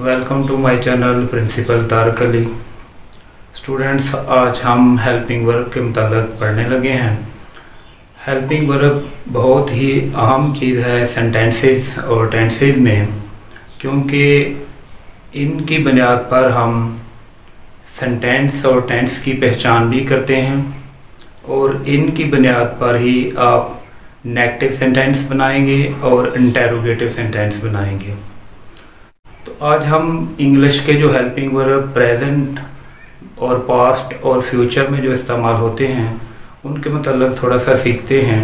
Welcome to my channel principal Tarak Ali. Students, आज हम helping verb के मुताल्लिक़ पढ़ने लगे हैं। हेल्पिंग वर्ब बहुत ही अहम चीज़ है सेंटेंसेस और टेंसेस में, क्योंकि इनकी बुनियाद पर हम सेंटेंस और टेंस की पहचान भी करते हैं और इनकी बुनियाद पर ही आप नेगेटिव सेंटेंस बनाएंगे और इंटेरोगेटिव सेंटेंस बनाएंगे। तो आज हम इंग्लिश के जो हेल्पिंग वर्ब प्रेजेंट और पास्ट और फ्यूचर में जो इस्तेमाल होते हैं उनके मतलब थोड़ा सा सीखते हैं।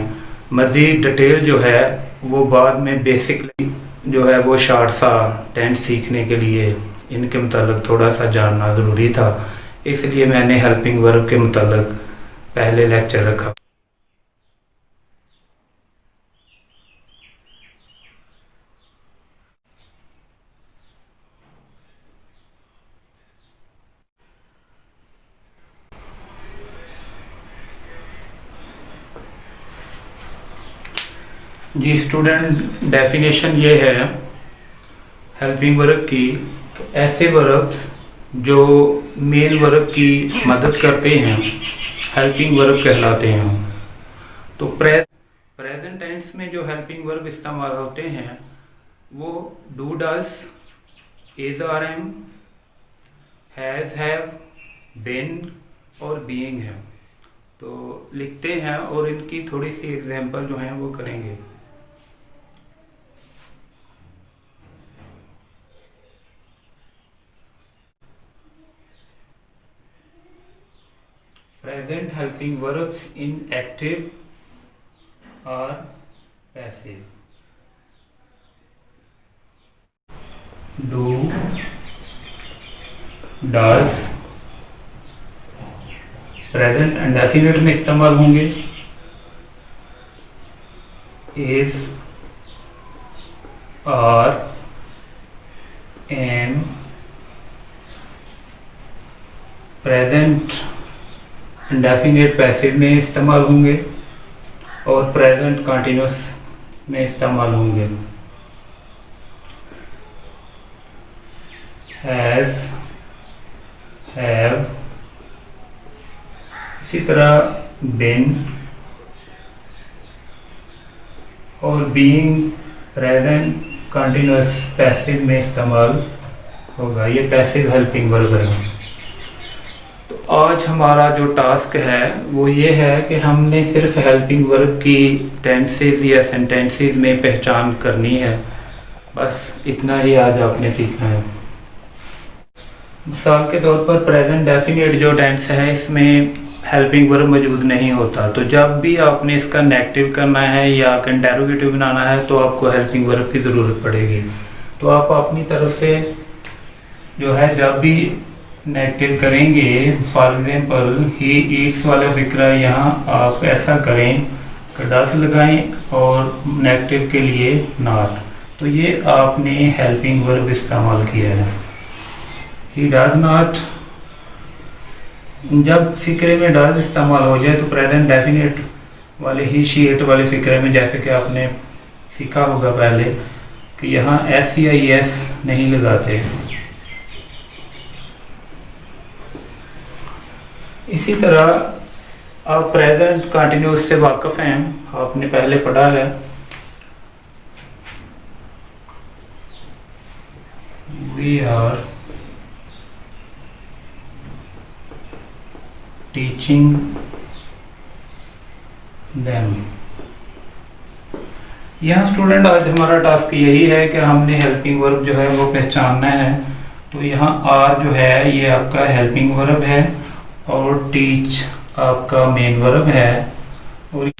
मज़ीद डिटेल जो है वो बाद में बेसिकली जो है वो शॉर्ट सा टेंस सीखने के लिए इनके मतलब थोड़ा सा जानना ज़रूरी था, इसलिए मैंने हेल्पिंग वर्ब के मतलब पहले लेक्चर रखा। जी स्टूडेंट, डेफिनेशन ये है हेल्पिंग वर्ब की, ऐसे वर्ब्स जो मेन वर्ब की मदद करते हैं हेल्पिंग वर्ब कहलाते हैं। तो प्रेजेंट टेंस में जो हेल्पिंग वर्ब इस्तेमाल होते हैं वो do does, is are am, has have, been और बीइंग है। तो लिखते हैं और इनकी थोड़ी सी एग्जांपल जो हैं वो करेंगे। Present helping verbs in active or passive. Do, does, present and definite में इस्तेमाल होंगे। is, are, am, present indefinite passive में इस्तेमाल होंगे और प्रेजेंट कंटिन्यूस में इस्तेमाल होंगे। हैज़, हैव, इसी तरह बीन और बीइंग प्रेजेंट कंटिन्यूस पैसिव में इस्तेमाल होगा। ये पैसिव हेल्पिंग वर्ब है। तो आज हमारा जो टास्क है वो ये है कि हमने सिर्फ हेल्पिंग वर्ब की टेंसेस या सेंटेंसेस में पहचान करनी है, बस इतना ही आज आपने सीखना है। मिसाल के तौर पर प्रेजेंट डेफिनेट जो टेंस है इसमें हेल्पिंग वर्ब मौजूद नहीं होता, तो जब भी आपने इसका नेगेटिव करना है या इंटेरोगेटिव बनाना है तो आपको हेल्पिंग वर्ब की ज़रूरत पड़ेगी। तो आप अपनी तरफ से जो है जब भी नेगेटिव करेंगे, फॉर एग्जांपल ही ईट्स वाला फिक्रा यहाँ आप ऐसा करें कि डस लगाएं और नेगेटिव के लिए नॉट, तो ये आपने हेल्पिंग वर्ब इस्तेमाल किया है। ही डज नॉट, जब फिक्रे में डज इस्तेमाल हो जाए तो प्रेजेंट डेफिनेट वाले ही शी इट वाले फिक्रे में जैसे कि आपने सीखा होगा पहले कि यहाँ एस या एस नहीं लगाते। इसी तरह आप प्रेजेंट कंटिन्यूस से वाकिफ हैं, आपने पहले पढ़ा है। We are teaching them. यहाँ स्टूडेंट आज हमारा टास्क यही है कि हमने हेल्पिंग वर्ब जो है वो पहचानना है। तो यहाँ आर जो है ये आपका हेल्पिंग वर्ब है और टीच आपका मेन वर्ब है। और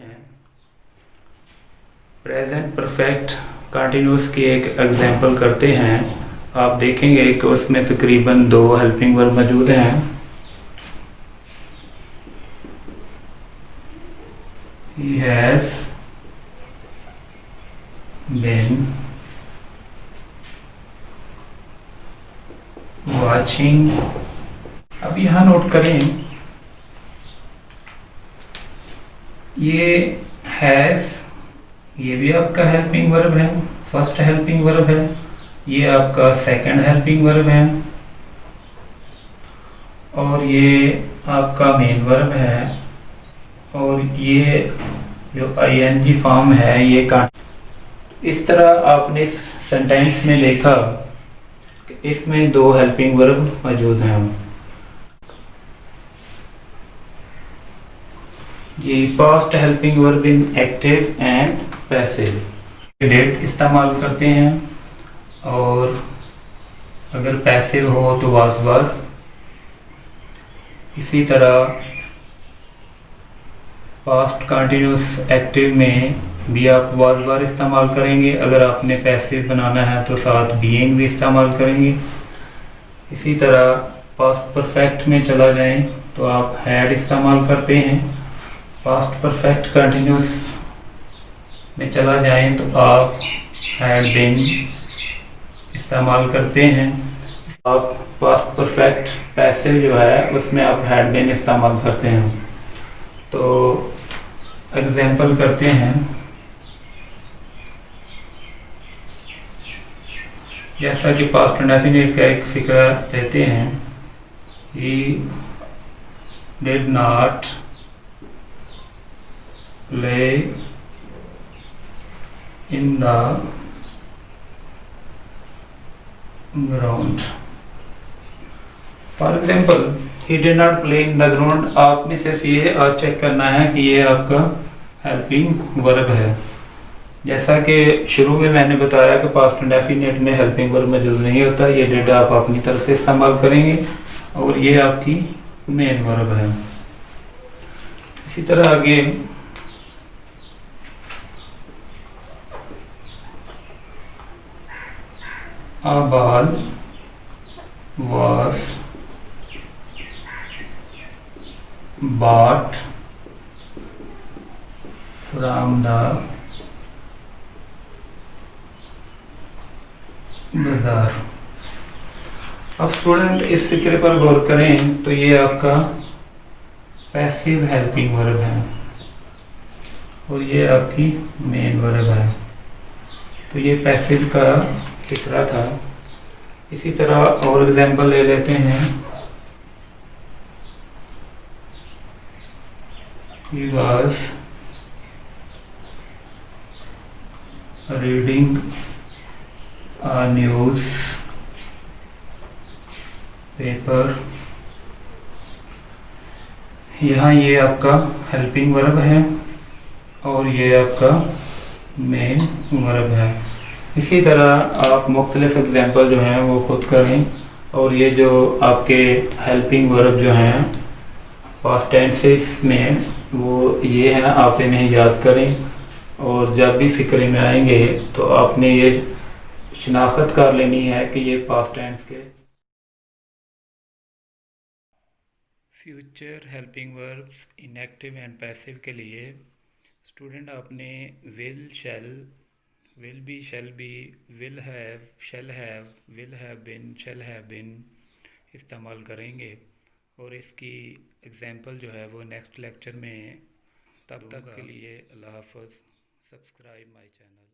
प्रेजेंट परफेक्ट कंटिन्यूस की एक एग्जांपल करते हैं। आप देखेंगे कि उसमें तकरीबन 2 हेल्पिंग वर्ब मौजूद हैं। He has been watching। अब यहाँ नोट करें, ये हैज़ ये भी आपका हेल्पिंग वर्ब है, फर्स्ट हेल्पिंग वर्ब है ये आपका सेकंड हेल्पिंग वर्ब है और ये आपका मेन वर्ब है और ये जो ing फॉर्म है ये इस तरह आपने इस सेंटेंस में देखा कि इसमें दो हेल्पिंग वर्ब मौजूद हैं। ये past helping verb in active and passive डेट इस्तेमाल करते हैं और अगर पैसिव हो तो वाज वर। इसी तरह पास्ट कंटिन्यूस एक्टिव में भी आप वाज वर इस्तेमाल करेंगे। अगर आपने पैसिव बनाना है तो साथ बीइंग भी इस्तेमाल करेंगे। इसी तरह पास्ट परफेक्ट में चला जाएं तो आप हैड इस्तेमाल करते हैं। पास्ट परफेक्ट कंटिन्यूस में चला जाएं तो आप हैड बीन इस्तेमाल करते हैं। आप पास्ट परफेक्ट पैसिव जो है उसमें आप हैड बीन इस्तेमाल करते हैं। तो एग्जाम्पल करते हैं। जैसा कि पास्ट इंडेफिनिट का एक फिक्रा लेते हैं, he did not play in the ground. For example he did not play in the ground. आपने सिर्फ ये चेक करना है कि ये आपका हेल्पिंग वर्ब है। जैसा कि शुरू में मैंने बताया कि पास्ट इंडेफिनिट में हेल्पिंग वर्ब मौजूद नहीं होता। ये डिड आप अपनी तरफ से इस्तेमाल करेंगे और ये आपकी मेन वर्ब है। इसी तरह आगे a ball was bought from the बाजार। अब स्टूडेंट इस फिक्रे पर गौर करें तो ये आपका पैसिव हेल्पिंग वर्ब है और ये आपकी मेन वर्ब है। तो ये पैसिव का फिक्रा था। इसी तरह और एग्जाम्पल ले लेते हैं। He was reading a news paper. यहाँ ये आपका हेल्पिंग वर्ब है और ये आपका मेन वर्ब है। इसी तरह आप मुख्तलिफ एग्जाम्पल जो हैं वो खुद करें और ये जो आपके हेल्पिंग वर्ब जो हैं पास्ट टेंसेस में वो ये हैं, आप इन्हें याद करें और जब भी फिक्रे में आएंगे तो आपने ये शनाख्त कर लेनी है कि ये पास्ट टेंस के। Future helping verbs in active and passive के लिए स्टूडेंट आपने will, shall, will be, shall be, will have, will have been, shall have been इस्तेमाल करेंगे और इसकी एग्जाम्पल जो है वो नेक्स्ट लेक्चर में। तब तक के लिए अल्लाह हाफ़िज़। Subscribe my channel.